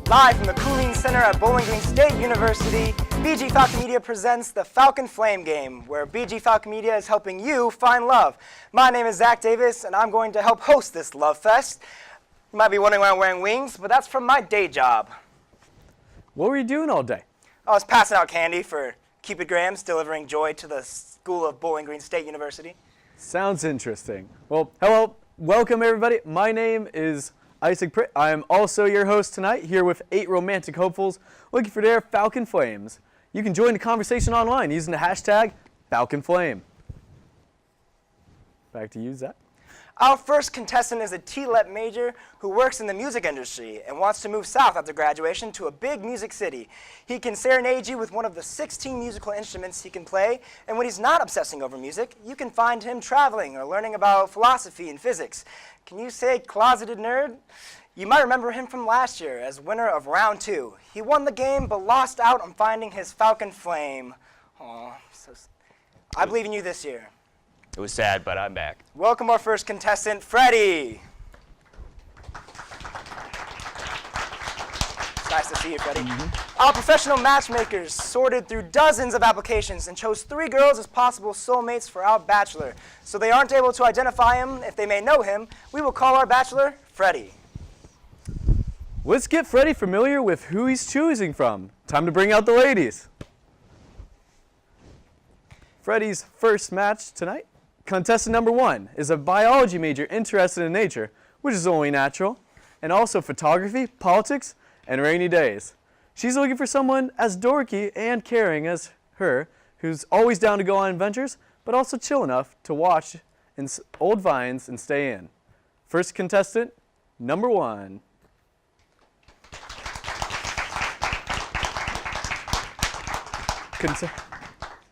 Live from the Cooling Center at Bowling Green State University, BG Falcon Media presents the Falcon Flame game, where BG Falcon Media is helping you find love. My name is Zach Davis, and I'm going to help host this love fest. You might be wondering why I'm wearing wings, but that's from my day job. What were you doing all day? I was passing out candy for Cupidgrams, delivering joy to the school of Bowling Green State University. Sounds interesting. Well, hello, welcome everybody. My name is Pritt. I am also your host tonight, here with 8 romantic hopefuls looking for their Falcon Flames. You can join the conversation online using the hashtag Falcon Flame. Back to you, Zach. Our first contestant is a TLEP major who works in the music industry and wants to move south after graduation to a big music city. He can serenade you with one of the 16 musical instruments he can play, and when he's not obsessing over music, you can find him traveling or learning about philosophy and physics. Can you say closeted nerd? You might remember him from last year as winner of round 2. He won the game but lost out on finding his Falcon Flame. Aw, I believe in you this year. It was sad, but I'm back. Welcome our first contestant, Freddie. It's nice to see you, Freddie. Our professional matchmakers sorted through dozens of applications and chose 3 girls as possible soulmates for our bachelor. So they aren't able to identify him if they may know him. We will call our bachelor Freddie. Let's get Freddie familiar with who he's choosing from. Time to bring out the ladies. Freddie's first match tonight. Contestant number 1 is a biology major interested in nature, which is only natural, and also photography, politics, and rainy days. She's looking for someone as dorky and caring as her, who's always down to go on adventures, but also chill enough to watch in old vines and stay in. First contestant, number 1.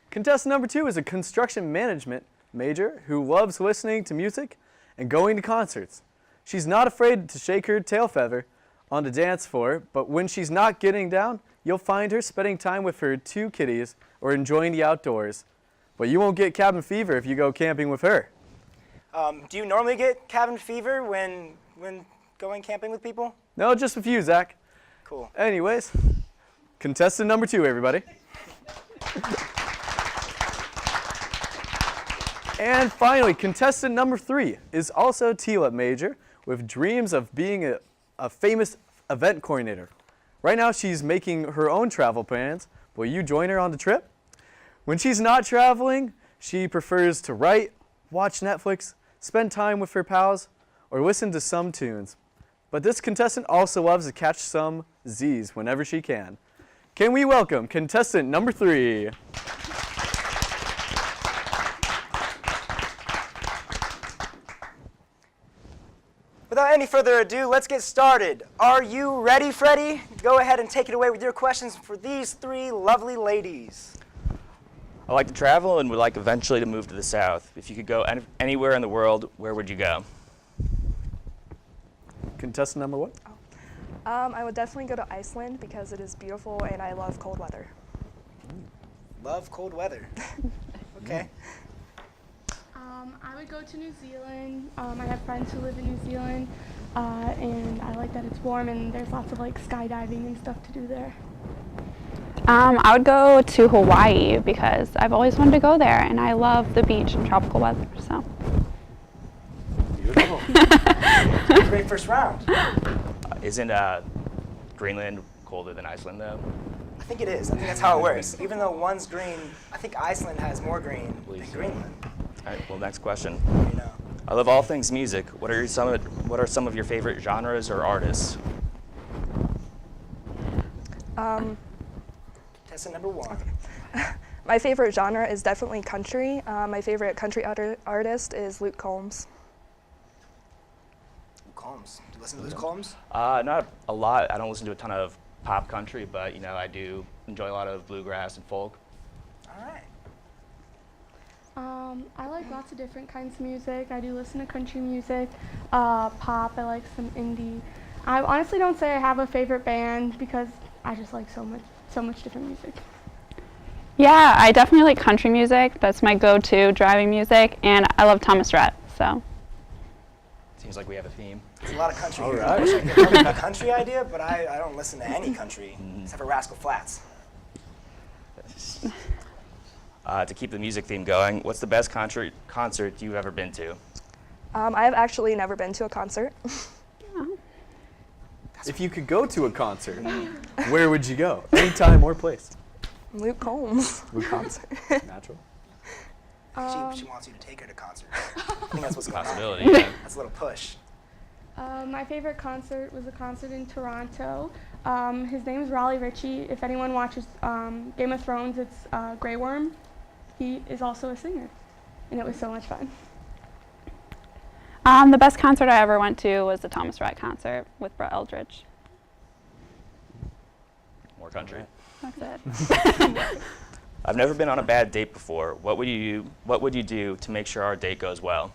Contestant number 2 is a construction management major who loves listening to music and going to concerts. She's not afraid to shake her tail feather on the dance floor, but when she's not getting down, you'll find her spending time with her 2 kitties or enjoying the outdoors. But you won't get cabin fever if you go camping with her. Do you normally get cabin fever when going camping with people? No, just with you, Zach. Cool. Anyways, contestant number 2, everybody. And finally, contestant number 3 is also a TLEP major with dreams of being a famous event coordinator. Right now, she's making her own travel plans. Will you join her on the trip? When she's not traveling, she prefers to write, watch Netflix, spend time with her pals, or listen to some tunes. But this contestant also loves to catch some Z's whenever she can. Can we welcome contestant number 3? Without any further ado, let's get started. Are you ready, Freddie? Go ahead and take it away with your questions for these 3 lovely ladies. I like to travel and would like eventually to move to the South. If you could go anywhere in the world, where would you go? Contestant number 1? I would definitely go to Iceland because it is beautiful and I love cold weather. Love cold weather. Okay. I would go to New Zealand. I have friends who live in New Zealand, and I like that it's warm and there's lots of like skydiving and stuff to do there. I would go to Hawaii because I've always wanted to go there, and I love the beach and tropical weather. So. Beautiful. Great first round. Isn't Greenland colder than Iceland, though? I think it is. I think that's how it works. Even though one's green, I think Iceland has more green than Greenland. All right, well, next question. You know. I love all things music. What are some of your favorite genres or artists? Contestant number 1. My favorite genre is definitely country. My favorite country artist is Luke Combs. Luke Combs. Do you listen to Luke Combs? Not a lot. I don't listen to a ton of pop country, but I do enjoy a lot of bluegrass and folk. All right. I like lots of different kinds of music. I do listen to country music, pop. I like some indie. I honestly don't say I have a favorite band because I just like so much different music. Yeah, I definitely like country music. That's my go-to driving music, and I love Thomas Rhett. So. Seems like we have a theme. It's a lot of country. All here. right. I wish I could come up with a country idea, but I don't listen to any country except for Rascal Flatts. To keep the music theme going, what's the best concert you've ever been to? I have actually never been to a concert. If you could go to a concert, where would you go? Anytime or place? Luke Combs. Luke Combs. Natural. She wants you to take her to concerts. I think that's what's going on. Possibility, yeah. That's a little push. My favorite concert was a concert in Toronto. His name is Raleigh Ritchie. If anyone watches Game of Thrones, it's Grey Worm. He is also a singer, and it was so much fun. The best concert I ever went to was the Thomas Rhett concert with Brett Eldridge. More country. That's it. I've never been on a bad date before. What would you do to make sure our date goes well?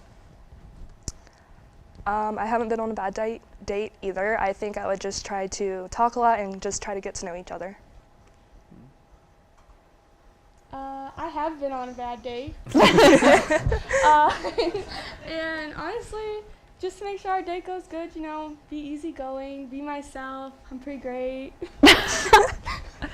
I haven't been on a bad date either. I think I would just try to talk a lot and just try to get to know each other. I have been on a bad date. And honestly, just to make sure our date goes good, you know, be easygoing, be myself. I'm pretty great.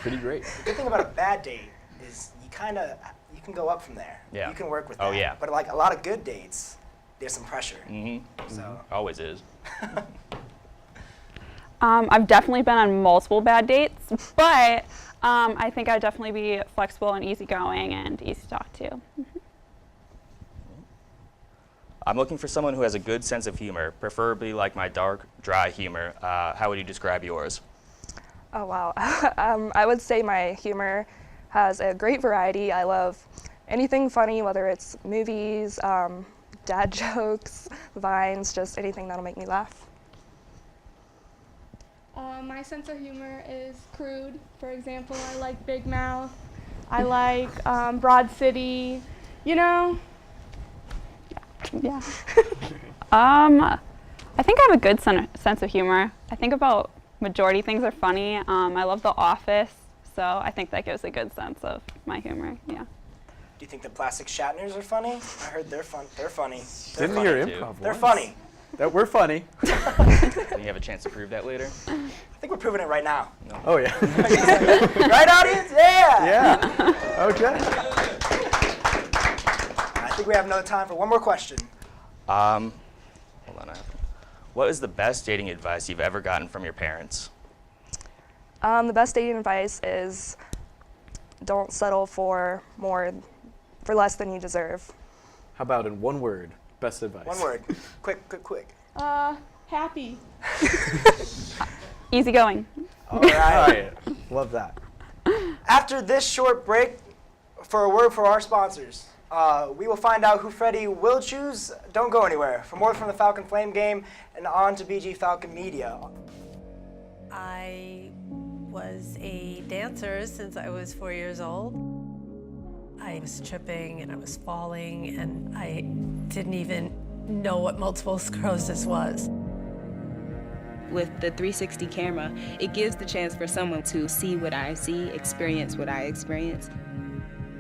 Pretty great. The good thing about a bad date is you can go up from there. Yeah. You can work with Oh, that. yeah. But like a lot of good dates, there's some pressure. Mm-hmm. So Always is. I've definitely been on multiple bad dates, but I think I'd definitely be flexible and easygoing and easy to talk to. I'm looking for someone who has a good sense of humor, preferably like my dark, dry humor. How would you describe yours? Oh, wow. I would say my humor has a great variety. I love anything funny, whether it's movies, dad jokes, vines, just anything that'll make me laugh. My sense of humor is crude. For example, I like Big Mouth. I like Broad City. You know? Yeah. I think I have a good sense of humor. I think about majority things are funny. I love The Office, so I think that gives a good sense of my humor. Yeah. do you think the plastic Shatners are funny? I heard they're fun. They're funny. They're Didn't funny. hear too. improv They're once. funny. That we're funny. Do you have a chance to prove that later? I think we're proving it right now. Oh yeah. Right, audience? Yeah. Yeah. Okay. I think we have another time for one more question. Hold on. What is the best dating advice you've ever gotten from your parents? The best dating advice is don't settle for less than you deserve. How about in one word? Best advice. One word. Quick. Happy. Easygoing. All right. All right. Love that. After this short break, for a word for our sponsors, we will find out who Freddie will choose. Don't go anywhere. For more from the Falcon Flame game and on to BG Falcon Media. I was a dancer since I was 4 years old. I was tripping and I was falling and I didn't even know what multiple sclerosis was. With the 360 camera, it gives the chance for someone to see what I see, experience what I experience.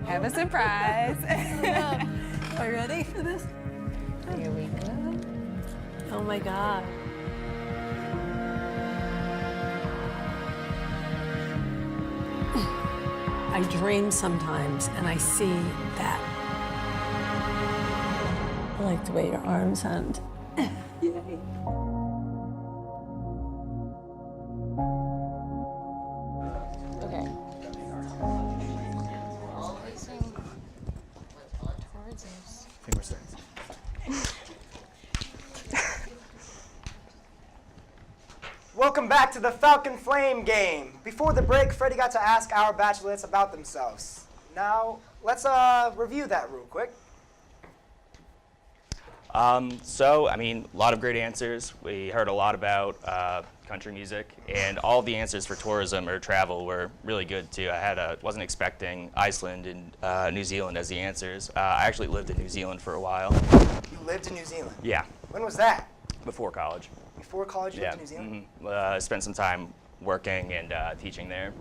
Have a surprise. Are you ready for this? Here we go. Oh my God. I dream sometimes and I see that. I like the way your arms end. Yay. Okay. Finger stands. Welcome back to the Falcon Flame game. Before the break, Freddie got to ask our bachelorettes about themselves. Now, let's review that real quick. So, I mean, a lot of great answers. We heard a lot about country music, and all the answers for tourism or travel were really good too. Wasn't expecting Iceland and New Zealand as the answers. I actually lived in New Zealand for a while. You lived in New Zealand. Yeah, When was that? before college. Before college, you Yeah, lived in New Zealand? spent some time working and teaching there.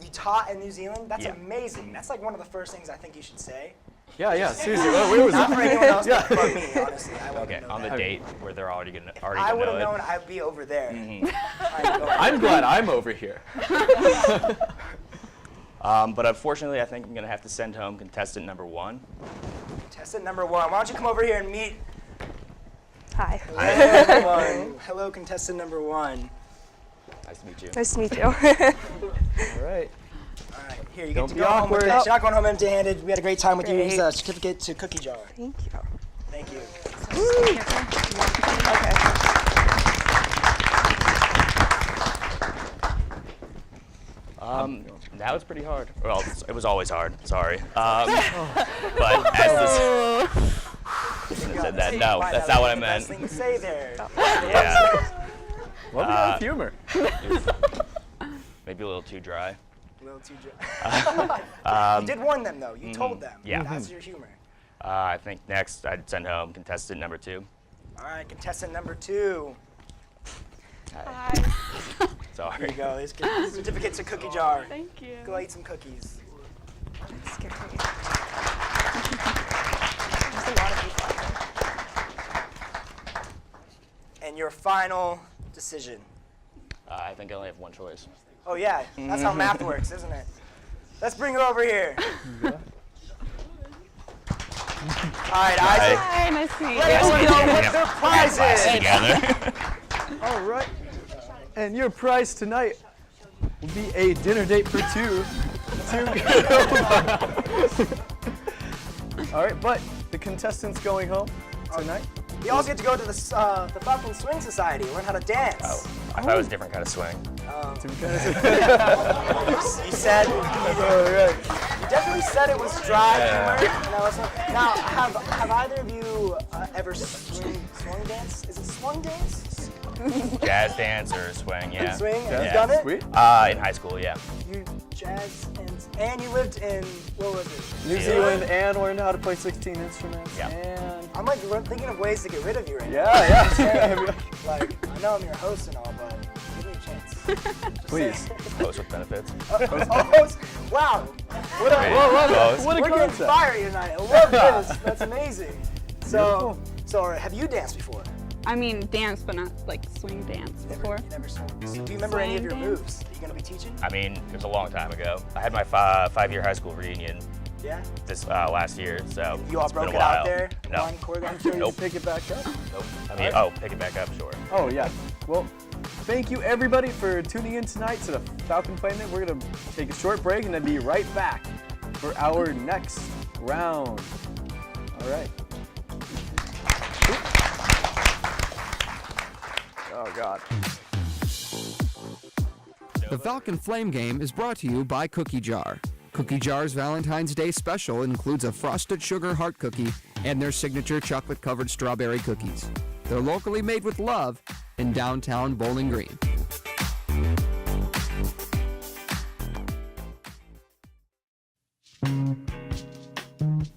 You taught in New Zealand? That's Yeah. amazing. That's like one of the first things I think you should say. Yeah, seriously. Where was Not for that? anyone else but me, honestly. I wouldn't Okay, know on the that. date where they're already gonna I would know have it. known I'd be over there. I'm glad I'm over here. But unfortunately, I think I'm gonna have to send home contestant number 1. Contestant number 1. Why don't you come over here and meet? Hi. Everyone. Hello, contestant number 1. Nice to meet you. Nice to meet you. All right. All right, here you Don't get to be go home with awkward. this. You're not going home empty-handed. We had a great time with you. Here's a Great. certificate to Cookie Jar. Thank you. Thank you. Okay. That was pretty hard. Well, it was always hard. Sorry. But as this, shouldn't have said that. No, that's not what I meant. Best thing to say there. Yeah. Love your sense of humor. Maybe a little too dry. A little too dry. You did warn them, though. You told them. Yeah. That's your humor. I think next I'd send home contestant number 2. All right, contestant number 2. Hi. Sorry. Here you go. Here's a certificate to Cookie Jar. Thank you. Go eat some cookies. It's good. There's a lot of people out there. And your final decision. I think I only have one choice. Oh, yeah. That's how math works, isn't it? Let's bring her over here. All right, Isaac. Hi, nice to meet Let us you. know what their prize is. Together. All right. And your prize tonight will be a dinner date for 2. All right, but the contestants going home tonight. We also get to go to the Falcon Swing Society, learn how to dance. Oh, I thought it was a different kind of swing. You said, you definitely said it was dry humor. Now, have either of you ever swung dance? Is it swung dance? Jazz dance or swing, yeah. Swing? Have you Yeah. done it? Sweet. In high school, yeah. You jazz and you lived in, what was it? New Zealand and learned how to play 16 instruments. Yeah. And I'm like thinking of ways to get rid of you right now. yeah. Like, I know I'm your host and all, but give me a chance. Just Please. saying. Post with benefits. Host? Wow. What Close. What a We're getting concept. fiery tonight. I love this. That's amazing. So have you danced before? I mean, dance, but not like swing dance before. You never swung. Do you remember any of your Swing moves? Are you going to be teaching? I mean, it was a long time ago. I had my 5-year high school reunion Yeah? this last year, so You all it's been broke a it while. out there? No. One choreographed? Sure you Nope. pick it back up. Nope. I mean, pick it back up, sure. Oh, yeah. Well, thank you, everybody, for tuning in tonight to the Falcon Flame. We're going to take a short break and then be right back for our next round. All right. Oh, God. The Falcon Flame game is brought to you by Cookie Jar. Cookie Jar's Valentine's Day special includes a frosted sugar heart cookie and their signature chocolate-covered strawberry cookies. They're locally made with love in downtown Bowling Green.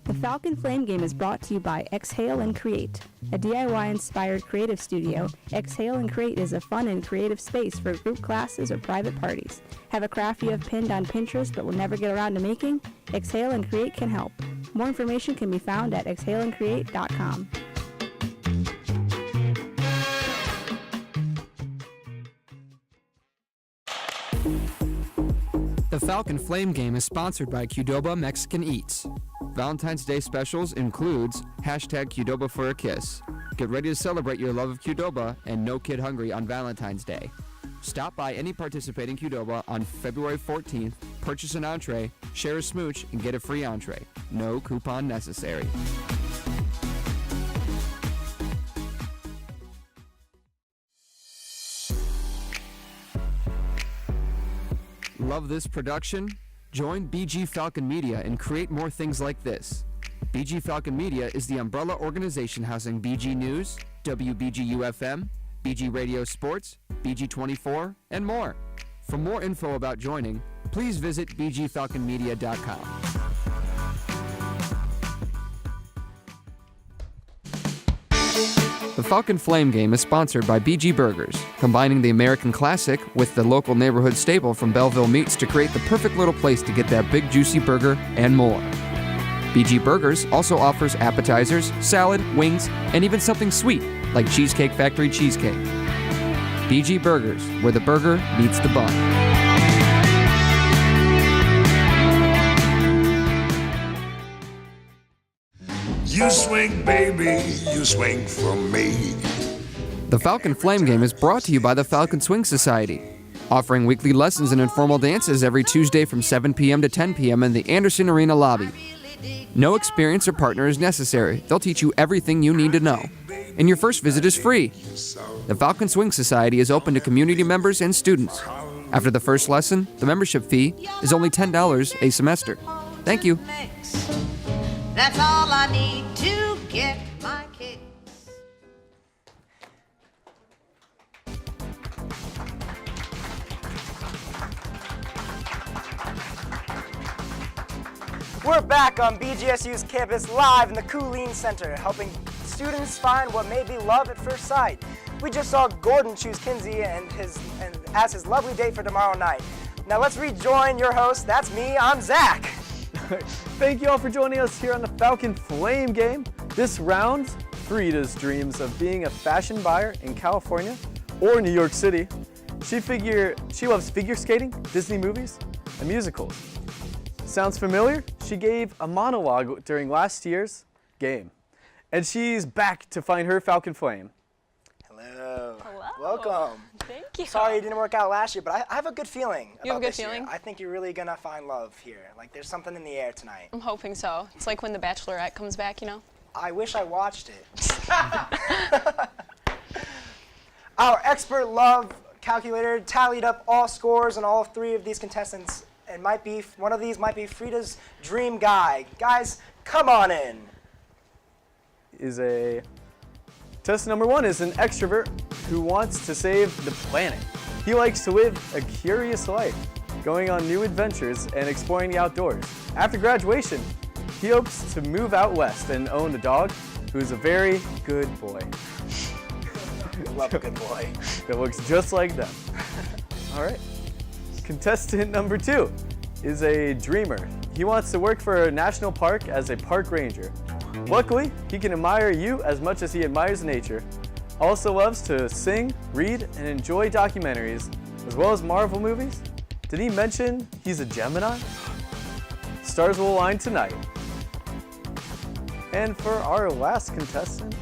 The Falcon Flame game is brought to you by Exhale and Create, a DIY-inspired creative studio. Exhale and Create is a fun and creative space for group classes or private parties. Have a craft you have pinned on Pinterest but will never get around to making? Exhale and Create can help. More information can be found at exhaleandcreate.com. The Falcon Flame game is sponsored by Qdoba Mexican Eats. Valentine's Day specials includes #Qdoba for a kiss. Get ready to celebrate your love of Qdoba and no kid hungry on Valentine's Day. Stop by any participating Qdoba on February 14th, purchase an entree, share a smooch, and get a free entree. No coupon necessary. Love this production? Join BG Falcon Media and create more things like this. BG Falcon Media is the umbrella organization housing BG News, WBGU-FM, BG Radio Sports, BG24, and more. For more info about joining, please visit bgfalconmedia.com. The Falcon Flame game is sponsored by BG Burgers, combining the American classic with the local neighborhood staple from Belleville Meats to create the perfect little place to get that big juicy burger and more. BG Burgers also offers appetizers, salad, wings, and even something sweet like Cheesecake Factory cheesecake. BG Burgers, where the burger meets the bun. You swing, baby, you swing for me. The Falcon Flame game is brought to you by the Falcon Swing Society, offering weekly lessons and informal dances every Tuesday from 7 p.m. to 10 p.m. in the Anderson Arena lobby. No experience or partner is necessary. They'll teach you everything you need to know. And your first visit is free. The Falcon Swing Society is open to community members and students. After the first lesson, the membership fee is only $10 a semester. Thank you. That's all I need to get my kicks. We're back on BGSU's campus live in the Cooleen Center, helping students find what may be love at first sight. We just saw Gordon choose Kinsey as his lovely date for tomorrow night. Now let's rejoin your host. That's me. I'm Zach. Thank you all for joining us here on the Falcon Flame game. This round, Frida's dreams of being a fashion buyer in California or New York City. She loves figure skating, Disney movies, and musicals. Sounds familiar? She gave a monologue during last year's game. And she's back to find her Falcon Flame. Hello. Hello. Welcome. Thank you. Sorry it didn't work out last year, but I have a good feeling. You have a good this year. feeling? I think you're really gonna find love here. Like there's something in the air tonight. I'm hoping so. It's like when the Bachelorette comes back, you know? I wish I watched it. Our expert love calculator tallied up all scores on all three of these contestants, and one of these might be Frida's dream guy. Guys, come on in. Test number 1 is an extrovert who wants to save the planet. He likes to live a curious life, going on new adventures and exploring the outdoors. After graduation, he hopes to move out west and own a dog who's a very good boy. Love a good boy. That looks just like them. All right. Contestant number 2 is a dreamer. He wants to work for a national park as a park ranger. Luckily, he can admire you as much as he admires nature. Also loves to sing, read, and enjoy documentaries, as well as Marvel movies. Did he mention he's a Gemini? Stars will align tonight. And for our last contestant,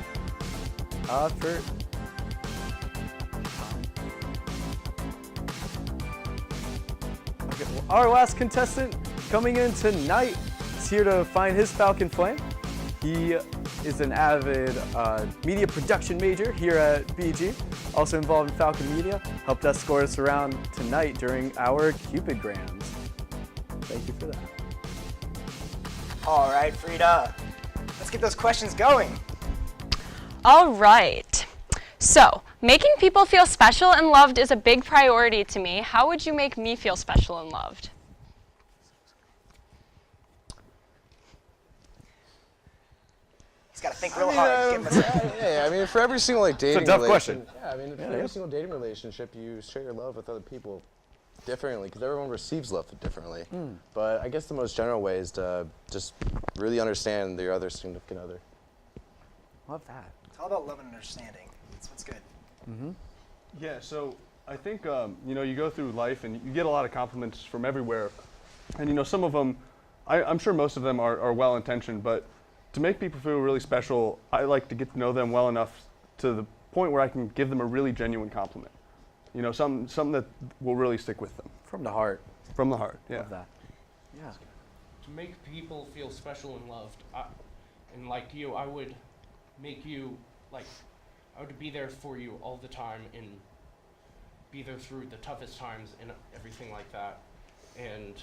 our last contestant coming in tonight is here to find his Falcon Flame. He is an avid media production major here at BG, also involved in Falcon Media, helped us score us around tonight during our Cupid Grams. Thank you for that. All right, Frida, let's get those questions going. All right. So, making people feel special and loved is a big priority to me. How would you make me feel special and loved? He's got to think real hard. Yeah, I mean, for every single dating It's a tough question. Yeah, I mean, for every single dating relationship, you share your love with other people differently, because everyone receives love differently. But I guess the most general way is to just really understand your other significant other. Love that. It's all about love and understanding. That's what's good. Yeah, so I think, you go through life and you get a lot of compliments from everywhere. And, some of them, I'm sure most of them are well-intentioned, but to make people feel really special, I like to get to know them well enough to the point where I can give them a really genuine compliment. Something that will really stick with them. From the heart. From the heart, yeah. Love that. Yeah. To make people feel special and loved, and like you, I would make you, I would be there for you all the time and be there through the toughest times and everything like that, and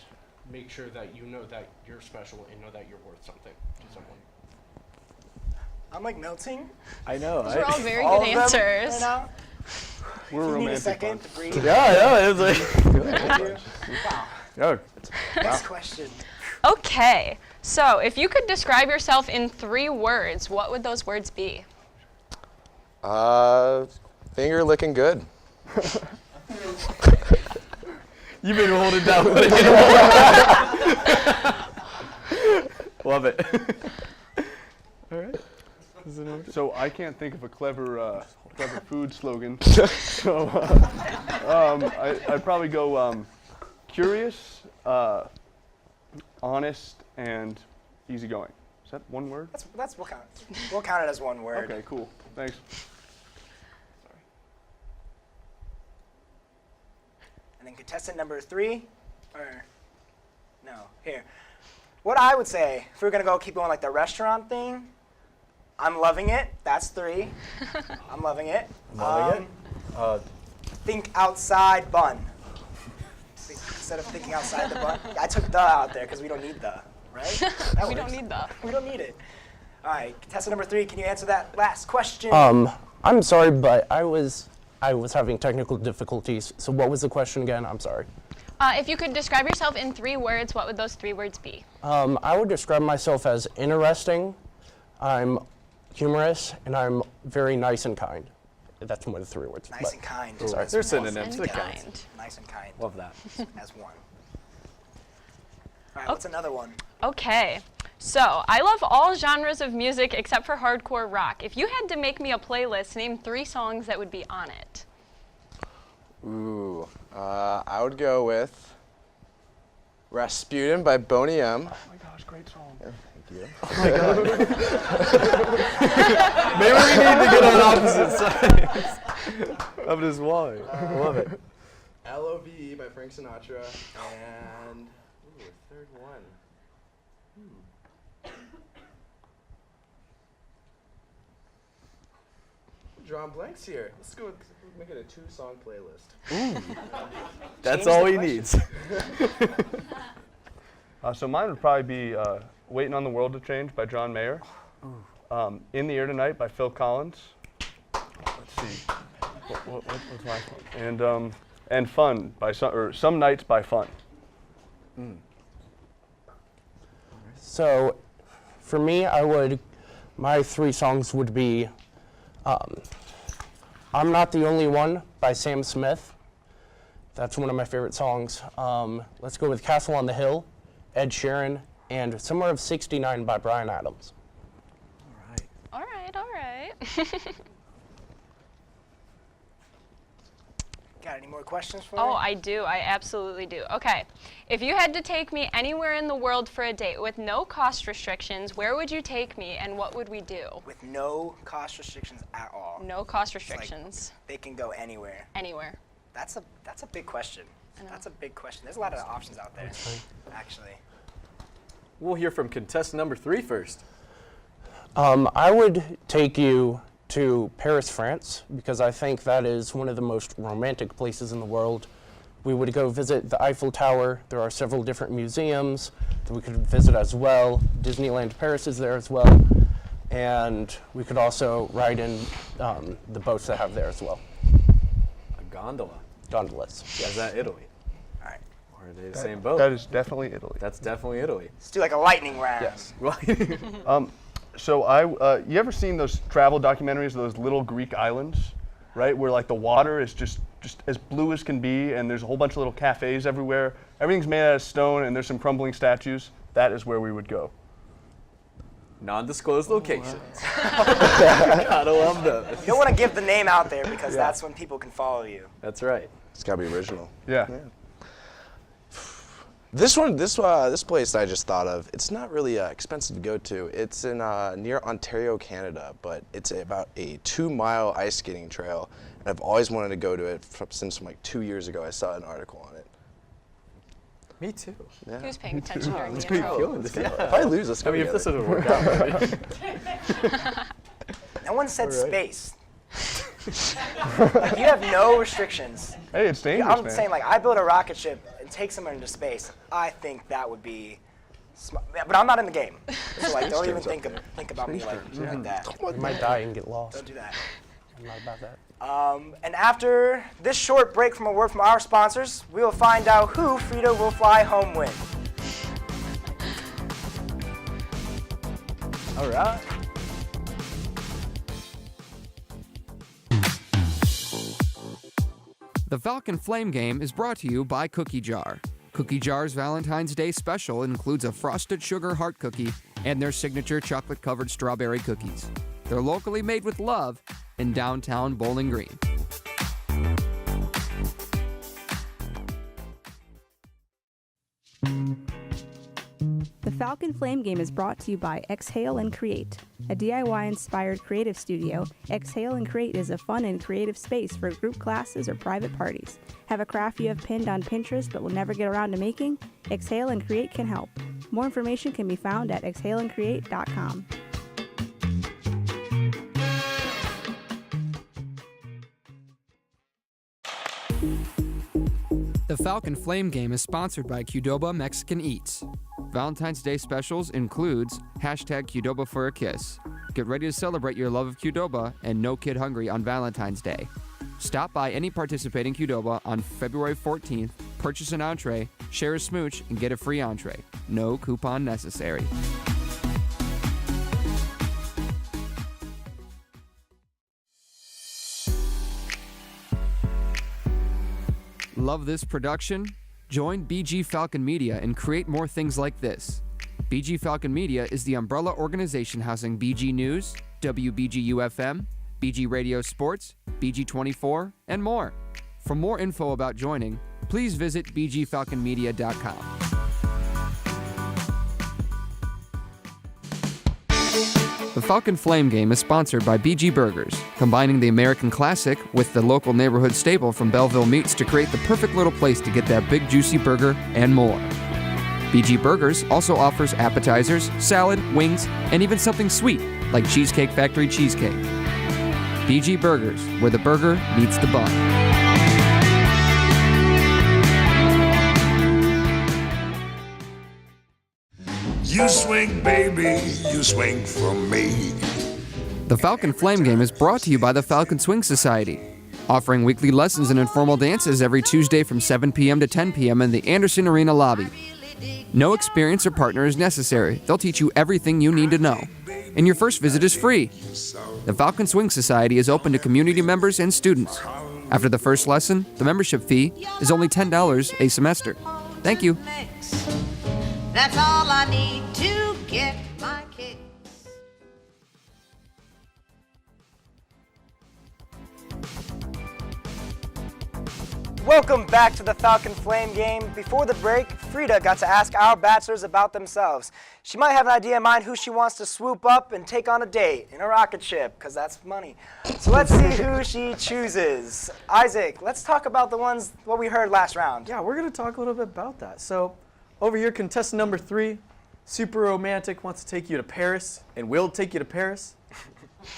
make sure that you know that you're special and know that you're worth something to someone. I'm melting. I know. Those are all very good answers. Right now. We're You need a romantic second bunch. to breathe. Yeah, it's like. Wow. Oh. Next question. Okay. So, if you could describe yourself in 3 words, what would those words be? Finger licking good. You've been holding down. Love it. All right. So I can't think of a clever food slogan. So I'd probably go curious, honest, and easygoing. Is that one word? We'll count it as one word. Okay, cool. Thanks. And then contestant number 3, or no, here. What I would say, if we we're gonna go keep going like the restaurant thing, I'm loving it. That's 3. I'm loving it. Loving it. Think outside bun. Instead of thinking outside the bun. I took the out there because we don't need the, right? That We works. don't need the. We don't need it. All right, contestant number 3, can you answer that last question? I'm sorry, but I was having technical difficulties. So what was the question again? I'm sorry. If you could describe yourself in 3 words, what would those 3 words be? I would describe myself as interesting, I'm humorous, and I'm very nice and kind. That's one of the 3 words. Nice and kind. Sorry. They're synonyms. And kind. Nice and kind. Love that. As 1. All right, what's another one? Okay. So, I love all genres of music except for hardcore rock. If you had to make me a playlist, name 3 songs that would be on it. Ooh, I would go with Rasputin by Boney M. Oh my gosh, great song. Yeah, thank you. Oh my God. Maybe we need to get on opposite sides of this wall. Love it. L.O.V.E. by Frank Sinatra, and ooh, 3rd one. Drawing blanks here. Let's go make it a 2-song playlist. Ooh. That's all he needs. So mine would probably be Waiting on the World to Change by John Mayer. In the Air Tonight by Phil Collins. Let's see. What's my one? And Fun by Some Nights by Fun. So for me, my 3 songs would be I'm Not the Only One by Sam Smith. That's one of my favorite songs. Let's go with Castle on the Hill, Ed Sheeran, and Summer of '69 by Bryan Adams. All right. Got any more questions for me? Oh, I do. I absolutely do. Okay. If you had to take me anywhere in the world for a date with no cost restrictions, where would you take me and what would we do? With no cost restrictions at all. No cost restrictions. They can go anywhere. Anywhere. That's a big question. That's a big question. There's a lot of options out there, actually. We'll hear from contestant number 3 first. I would take you to Paris, France, because I think that is one of the most romantic places in the world. We would go visit the Eiffel Tower. There are several different museums that we could visit as well. Disneyland Paris is there as well. And we could also ride in the boats they have there as well. A gondola. Gondolas. Yes. Is that Italy? All right. Or are they the same boat? That is definitely Italy. That's definitely Italy. Let's do like a lightning round. Yes. So you ever seen those travel documentaries of those little Greek islands, right? Where like the water is just as blue as can be, and there's a whole bunch of little cafes everywhere. Everything's made out of stone, and there's some crumbling statues. That is where we would go. Non-disclosed locations. Gotta love those. You don't want to give the name out there because that's when people can follow you. That's right. It's gotta be original. Yeah. This place I just thought of, it's not really expensive to go to. It's in near Ontario, Canada, but it's about a 2-mile ice skating trail, and I've always wanted to go to it since like 2 years ago. I saw an article on it. Me too. Yeah. Who's paying attention during the How you intro? feeling? If I lose, let's go if this together. doesn't work out, right? No one said All right. space. Like, you have no restrictions. Hey, it's dangerous, I'm man. saying, like, I build a rocket ship and take someone into space. I think that would be smart. But I'm not in the game. So, like, don't even think about me like that. You might die and get lost. Don't do that. I'm not about that. And after this short break from a word from our sponsors, we will find out who Frida will fly home with. All right. The Falcon Flame game is brought to you by Cookie Jar. Cookie Jar's Valentine's Day special includes a frosted sugar heart cookie and their signature chocolate-covered strawberry cookies. They're locally made with love in downtown Bowling Green. The Falcon Flame game is brought to you by Exhale and Create, a DIY-inspired creative studio. Exhale and Create is a fun and creative space for group classes or private parties. Have a craft you have pinned on Pinterest but will never get around to making? Exhale and Create can help. More information can be found at exhaleandcreate.com. The Falcon Flame game is sponsored by Qdoba Mexican Eats. Valentine's Day specials includes #Qdoba for a kiss. Get ready to celebrate your love of Qdoba and no kid hungry on Valentine's Day. Stop by any participating Qdoba on February 14th, purchase an entree, share a smooch, and get a free entree. No coupon necessary. Love this production? Join BG Falcon Media and create more things like this. BG Falcon Media is the umbrella organization housing BG News, WBGU-FM, BG Radio Sports, BG24, and more. For more info about joining, please visit bgfalconmedia.com. The Falcon Flame game is sponsored by BG Burgers, combining the American classic with the local neighborhood staple from Belleville Meats to create the perfect little place to get that big juicy burger and more. BG Burgers also offers appetizers, salad, wings, and even something sweet like Cheesecake Factory cheesecake. BG Burgers, where the burger meets the bun. You swing, baby, you swing for me. The Falcon Flame game is brought to you by the Falcon Swing Society, offering weekly lessons and informal dances every Tuesday from 7 p.m. to 10 p.m. in the Anderson Arena lobby. No experience or partner is necessary. They'll teach you everything you need to know. And your first visit is free. The Falcon Swing Society is open to community members and students. After the first lesson, the membership fee is only $10 a semester. Thank you. That's all I need to get my kicks. Welcome back to the Falcon Flame game. Before the break, Frida got to ask our bachelors about themselves. She might have an idea in mind who she wants to swoop up and take on a date in a rocket ship, because that's money. So let's see who she chooses. Isaac, let's talk about what we heard last round. Yeah, we're going to talk a little bit about that. So over here, contestant number 3, super romantic, wants to take you to Paris and will take you to Paris.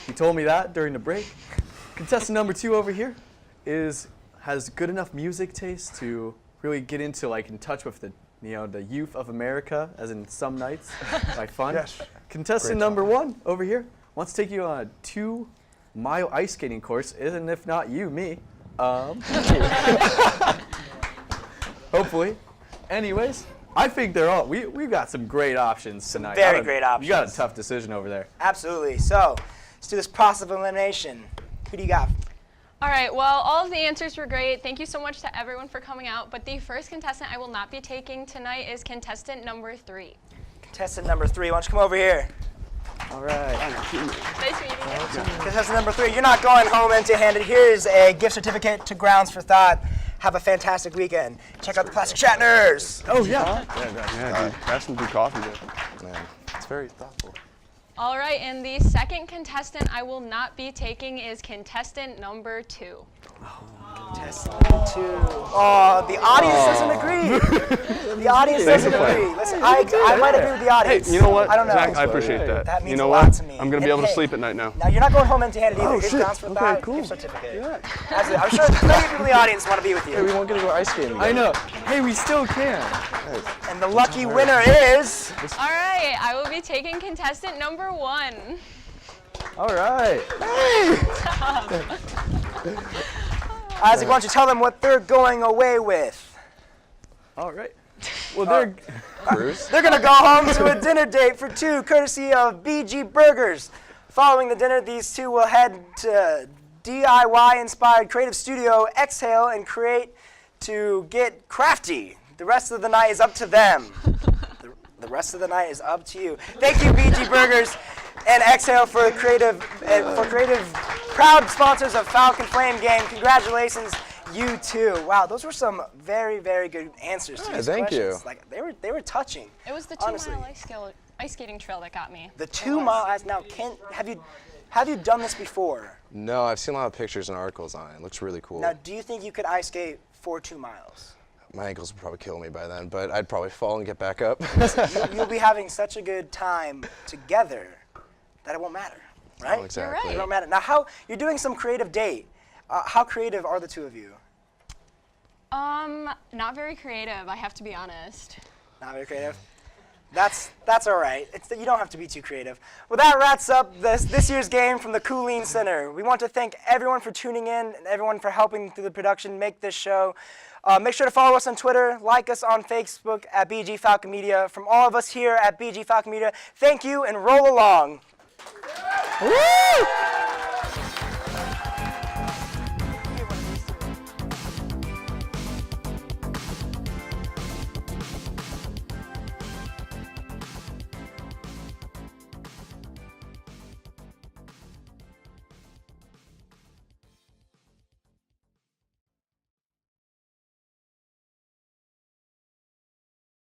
He told me that during the break. Contestant number 2 over here has good enough music taste to really get into in touch with the youth of America, as in some nights, by fun. Yes. Contestant number 1 over here wants to take you on a 2-mile ice skating course, and if not you, me. Hopefully. Anyways, I think we've got some great options tonight. Very great options. You got a tough decision over there. Absolutely. So let's do this process of elimination. Who do you got? All right, well, all of the answers were great. Thank you so much to everyone for coming out. But the first contestant I will not be taking tonight is contestant number 3. Contestant number 3, why don't you come over here? All right. Nice meeting you. Contestant number 3, you're not going home empty-handed. Here's a gift certificate to Grounds for Thought. Have a fantastic weekend. Check out the classic Shatners. Oh, yeah. Yeah, dude. Have some good coffee, dude. Man, it's very thoughtful. All right, and the second contestant I will not be taking is contestant number 2. Contestant number 2. Oh, the audience doesn't agree. The audience doesn't agree. Listen, I might agree with the audience. Hey, you know what? I don't know. Zach, I appreciate that. That means you know a what? lot to me. I'm going to be able to sleep at night now. Now, you're not going home empty-handed either. Oh, Here's shit. Grounds for Okay, Thought, cool. gift certificate. Yeah. Absolutely. I'm sure many people in the audience want to be with you. Hey, we won't get to go ice skating. I know. Hey, we still can. And the lucky winner is... All right, I will be taking contestant number 1. All right. Isaac, why don't you tell them what they're going away with? All right. Well, they're going to go home to a dinner date for 2, courtesy of BG Burgers. Following the dinner, these 2 will head to DIY-inspired creative studio Exhale and Create to get crafty. The rest of the night is up to them. The rest of the night is up to you. Thank you, BG Burgers and Exhale for proud sponsors of Falcon Flame game. Congratulations, you too. Wow, those were some very, very good answers to these thank questions. you. Like they were touching. It was the honestly. 2-mile ice skating trail that got me. The 2 mile ice. Now, have you done this before? No, I've seen a lot of pictures and articles on it. It looks really cool. Now, do you think you could ice skate for 2 miles? My ankles would probably kill me by then, but I'd probably fall and get back up. You'll be having such a good time together that it won't matter, right? Oh, exactly. You're right. It won't matter. Now, you're doing some creative date. How creative are the two of you? Not very creative, I have to be honest. Not very creative? That's all right. You don't have to be too creative. Well, that wraps up this year's game from the Cooleen Center. We want to thank everyone for tuning in and everyone for helping through the production make this show. Make sure to follow us on Twitter, like us on Facebook at BG Falcon Media. From all of us here at BG Falcon Media, thank you and roll along. Woo!